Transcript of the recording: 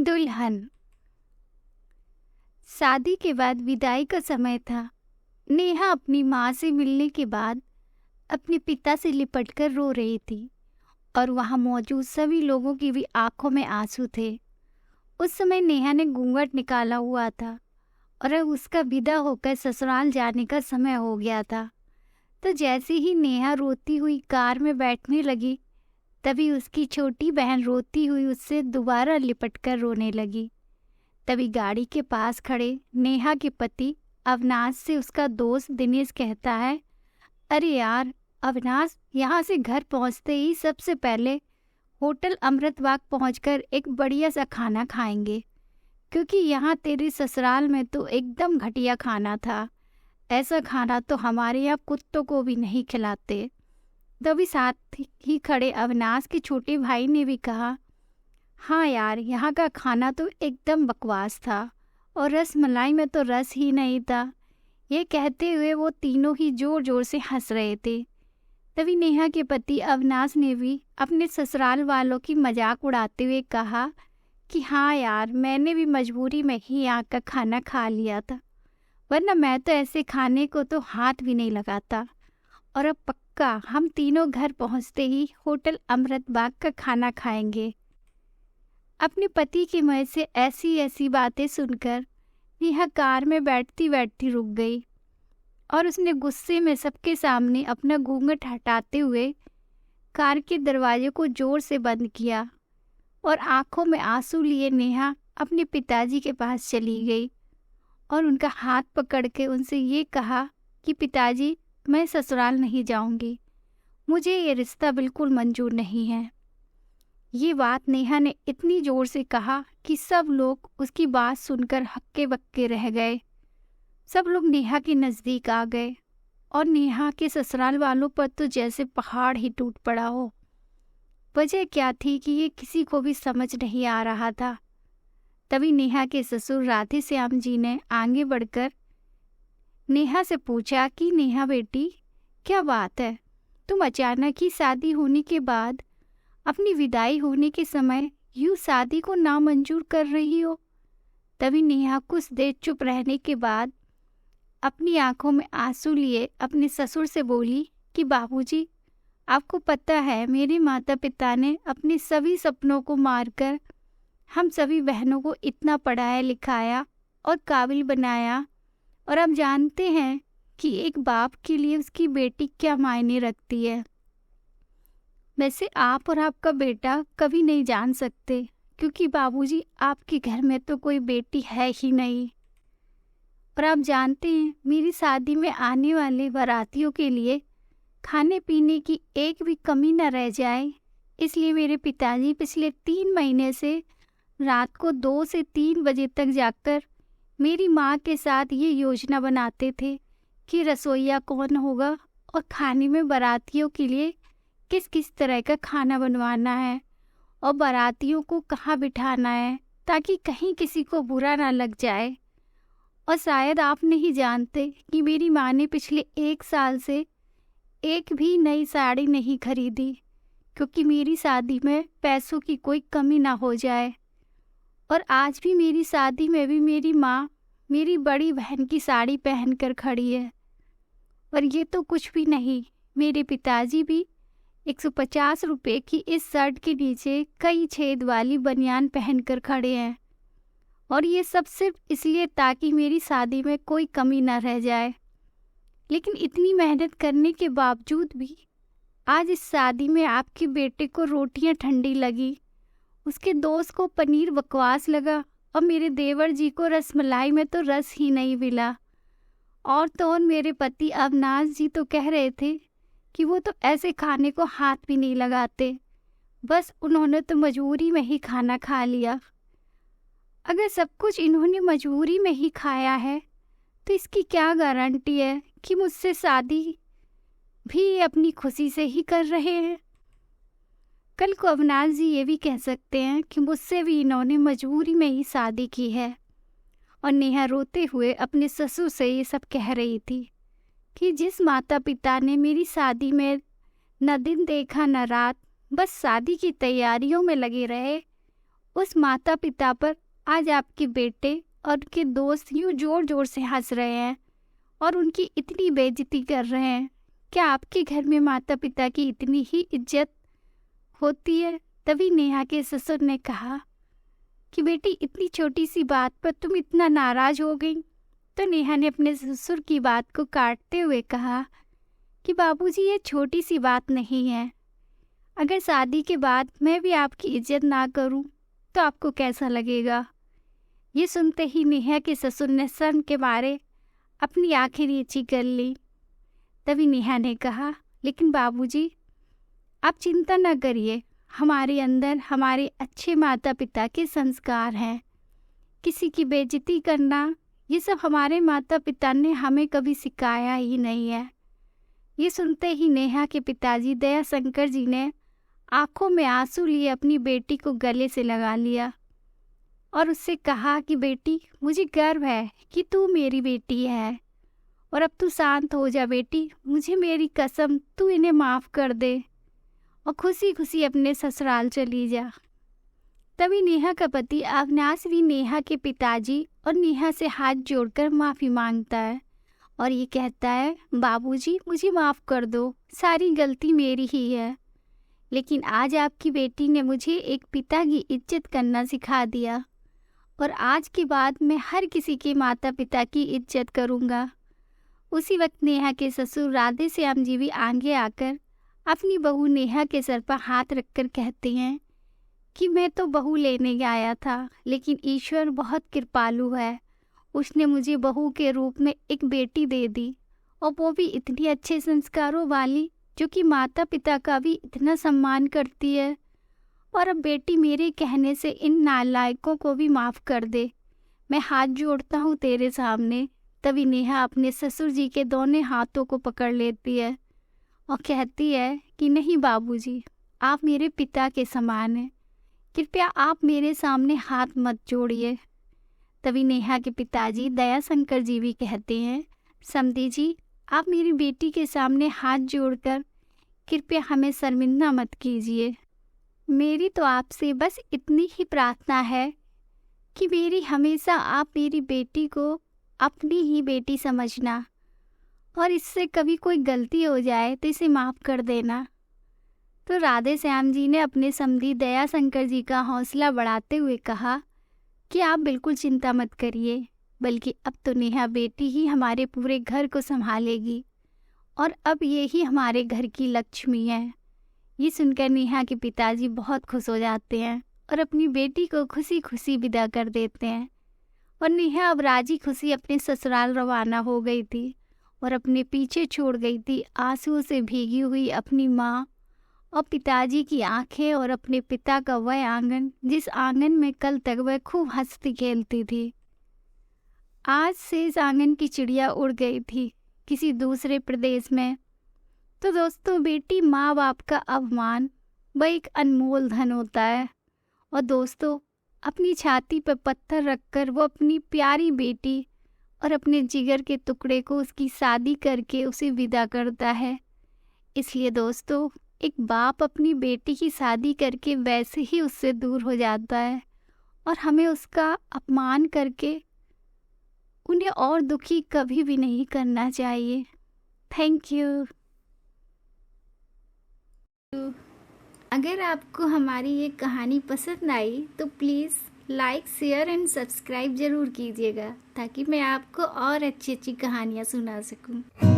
दुल्हन। शादी के बाद विदाई का समय था। नेहा अपनी माँ से मिलने के बाद अपने पिता से लिपटकर रो रही थी और वहाँ मौजूद सभी लोगों की भी आंखों में आंसू थे। उस समय नेहा ने घूंघट निकाला हुआ था और अब उसका विदा होकर ससुराल जाने का समय हो गया था। तो जैसे ही नेहा रोती हुई कार में बैठने लगी, तभी उसकी छोटी बहन रोती हुई उससे दोबारा लिपटकर रोने लगी। तभी गाड़ी के पास खड़े नेहा के पति अविनाश से उसका दोस्त दिनेश कहता है, अरे यार अविनाश, यहाँ से घर पहुँचते ही सबसे पहले होटल अमृतबाग पहुँचकर एक बढ़िया सा खाना खाएंगे, क्योंकि यहाँ तेरे ससुराल में तो एकदम घटिया खाना था। ऐसा खाना तो हमारे यहाँ कुत्तों को भी नहीं खिलाते। तभी साथ ही खड़े अविनाश के छोटे भाई ने भी कहा, हाँ यार, यहाँ का खाना तो एकदम बकवास था और रस मलाई में तो रस ही नहीं था। ये कहते हुए वो तीनों ही जोर जोर से हंस रहे थे। तभी नेहा के पति अविनाश ने भी अपने ससुराल वालों की मजाक उड़ाते हुए कहा कि हाँ यार, मैंने भी मजबूरी में ही यहाँ का खाना खा लिया था, वरना मैं तो ऐसे खाने को तो हाथ भी नहीं लगाता। और अब पक्का हम तीनों घर पहुँचते ही होटल अमृतबाग का खाना खाएंगे। अपने पति के मुंह से ऐसी ऐसी बातें सुनकर नेहा कार में बैठती बैठती रुक गई और उसने गुस्से में सबके सामने अपना घूंघट हटाते हुए कार के दरवाजे को जोर से बंद किया और आंखों में आंसू लिए नेहा अपने पिताजी के पास चली गई और उनका हाथ पकड़ के उनसे ये कहा कि पिताजी, मैं ससुराल नहीं जाऊंगी, मुझे ये रिश्ता बिल्कुल मंजूर नहीं है। ये बात नेहा ने इतनी जोर से कहा कि सब लोग उसकी बात सुनकर हक्के बक्के रह गए। सब लोग नेहा के नज़दीक आ गए और नेहा के ससुराल वालों पर तो जैसे पहाड़ ही टूट पड़ा हो। वजह क्या थी कि ये किसी को भी समझ नहीं आ रहा था। तभी नेहा के ससुर राधे श्याम जी ने आगे बढ़कर नेहा से पूछा कि नेहा बेटी, क्या बात है, तुम अचानक ही शादी होने के बाद अपनी विदाई होने के समय यूँ शादी को नामंजूर कर रही हो? तभी नेहा कुछ देर चुप रहने के बाद अपनी आंखों में आंसू लिए अपने ससुर से बोली कि बाबूजी, आपको पता है मेरे माता पिता ने अपने सभी सपनों को मारकर हम सभी बहनों को इतना पढ़ाया लिखाया और काबिल बनाया, और अब जानते हैं कि एक बाप के लिए उसकी बेटी क्या मायने रखती है। वैसे आप और आपका बेटा कभी नहीं जान सकते, क्योंकि बाबूजी आपके घर में तो कोई बेटी है ही नहीं। और आप जानते हैं मेरी शादी में आने वाले बारातियों के लिए खाने पीने की एक भी कमी न रह जाए, इसलिए मेरे पिताजी पिछले 3 महीने से रात को 2 से 3 बजे तक जाकर मेरी माँ के साथ ये योजना बनाते थे कि रसोइया कौन होगा और खाने में बारातियों के लिए किस किस तरह का खाना बनवाना है और बारातियों को कहाँ बिठाना है, ताकि कहीं किसी को बुरा ना लग जाए। और शायद आप नहीं जानते कि मेरी माँ ने पिछले 1 साल से एक भी नई साड़ी नहीं खरीदी, क्योंकि मेरी शादी में पैसों की कोई कमी ना हो जाए। और आज भी मेरी शादी में भी मेरी माँ मेरी बड़ी बहन की साड़ी पहनकर खड़ी है। और ये तो कुछ भी नहीं, मेरे पिताजी भी 150 रुपये की इस शर्ट के नीचे कई छेद वाली बनियान पहनकर खड़े हैं, और ये सब सिर्फ इसलिए ताकि मेरी शादी में कोई कमी ना रह जाए। लेकिन इतनी मेहनत करने के बावजूद भी आज इस शादी में आपके बेटे को रोटियां ठंडी लगी, उसके दोस्त को पनीर बकवास लगा और मेरे देवर जी को रसमलाई में तो रस ही नहीं मिला। और तो और मेरे पति अविनाश जी तो कह रहे थे कि वो तो ऐसे खाने को हाथ भी नहीं लगाते, बस उन्होंने तो मजबूरी में ही खाना खा लिया। अगर सब कुछ इन्होंने मजबूरी में ही खाया है तो इसकी क्या गारंटी है कि मुझसे शादी भी अपनी खुशी से ही कर रहे हैं। कल को अविनाश जी ये भी कह सकते हैं कि मुझसे भी इन्होंने मजबूरी में ही शादी की है। और नेहा रोते हुए अपने ससुर से ये सब कह रही थी कि जिस माता पिता ने मेरी शादी में न दिन देखा न रात, बस शादी की तैयारियों में लगे रहे, उस माता पिता पर आज आपके बेटे और उनके दोस्त यूं जोर जोर से हंस रहे हैं और उनकी इतनी बेइज्जती कर रहे हैं। क्या आपके घर में माता पिता की इतनी ही इज्जत होती है? तभी नेहा के ससुर ने कहा कि बेटी, इतनी छोटी सी बात पर तुम इतना नाराज हो गई। तो नेहा ने अपने ससुर की बात को काटते हुए कहा कि बाबूजी, ये छोटी सी बात नहीं है। अगर शादी के बाद मैं भी आपकी इज्जत ना करूं तो आपको कैसा लगेगा? ये सुनते ही नेहा के ससुर ने शर्म के मारे अपनी आंखें नीची कर ली। तभी नेहा ने कहा, लेकिन बाबूजी, आप चिंता न करिए, हमारे अंदर हमारे अच्छे माता पिता के संस्कार हैं। किसी की बेइज्जती करना, ये सब हमारे माता पिता ने हमें कभी सिखाया ही नहीं है। ये सुनते ही नेहा के पिताजी दयाशंकर जी ने आंखों में आंसू लिए अपनी बेटी को गले से लगा लिया और उससे कहा कि बेटी, मुझे गर्व है कि तू मेरी बेटी है और अब तू शांत हो जा बेटी। मुझे मेरी कसम, तू इन्हें माफ़ कर दे और खुशी खुशी अपने ससुराल चली जा। तभी नेहा का पति अविनाश भी नेहा के पिताजी और नेहा से हाथ जोड़कर माफ़ी मांगता है और ये कहता है, बाबूजी, मुझे माफ़ कर दो, सारी गलती मेरी ही है। लेकिन आज आपकी बेटी ने मुझे एक पिता की इज्जत करना सिखा दिया और आज के बाद मैं हर किसी के माता पिता की इज्जत करूँगा। उसी वक्त नेहा के ससुर राधे श्याम जी भी आगे आकर अपनी बहू नेहा के सर पर हाथ रखकर कहते हैं कि मैं तो बहू लेने आया था, लेकिन ईश्वर बहुत कृपालु है। उसने मुझे बहू के रूप में एक बेटी दे दी और वो भी इतनी अच्छे संस्कारों वाली, जो कि माता पिता का भी इतना सम्मान करती है। और अब बेटी, मेरे कहने से इन नालायकों को भी माफ़ कर दे। मैं हाथ जोड़ता हूँ तेरे सामने। तभी नेहा अपने ससुर जी के दोनों हाथों को पकड़ लेती है और कहती है कि नहीं बाबूजी, आप मेरे पिता के समान हैं, कृपया आप मेरे सामने हाथ मत जोड़िए। तभी नेहा के पिताजी दयाशंकर जी भी कहते हैं, समधी जी, आप मेरी बेटी के सामने हाथ जोड़कर कृपया हमें शर्मिंदा मत कीजिए। मेरी तो आपसे बस इतनी ही प्रार्थना है कि मेरी हमेशा आप मेरी बेटी को अपनी ही बेटी समझना और इससे कभी कोई गलती हो जाए तो इसे माफ़ कर देना। तो राधे श्याम जी ने अपने समधी दयाशंकर जी का हौसला बढ़ाते हुए कहा कि आप बिल्कुल चिंता मत करिए, बल्कि अब तो नेहा बेटी ही हमारे पूरे घर को संभालेगी और अब ये ही हमारे घर की लक्ष्मी है। ये सुनकर नेहा के पिताजी बहुत खुश हो जाते हैं और अपनी बेटी को खुशी खुशी विदा कर देते हैं। और नेहा अब राजी खुशी अपने ससुराल रवाना हो गई थी और अपने पीछे छोड़ गई थी आंसुओं से भीगी हुई अपनी माँ और पिताजी की आंखें और अपने पिता का वह आंगन, जिस आंगन में कल तक वह खूब हंसती खेलती थी। आज से इस आंगन की चिड़िया उड़ गई थी किसी दूसरे प्रदेश में। तो दोस्तों, बेटी माँ बाप का अपमान वह एक अनमोल धन होता है। और दोस्तों, अपनी छाती पर पत्थर रखकर वो अपनी प्यारी बेटी और अपने जिगर के टुकड़े को उसकी शादी करके उसे विदा करता है। इसलिए दोस्तों, एक बाप अपनी बेटी की शादी करके वैसे ही उससे दूर हो जाता है और हमें उसका अपमान करके उन्हें और दुखी कभी भी नहीं करना चाहिए। Thank you. अगर आपको हमारी ये कहानी पसंद आई तो please like, share and subscribe ज़रूर कीजिएगा ताकि मैं आपको और अच्छी अच्छी कहानियाँ सुना सकूं।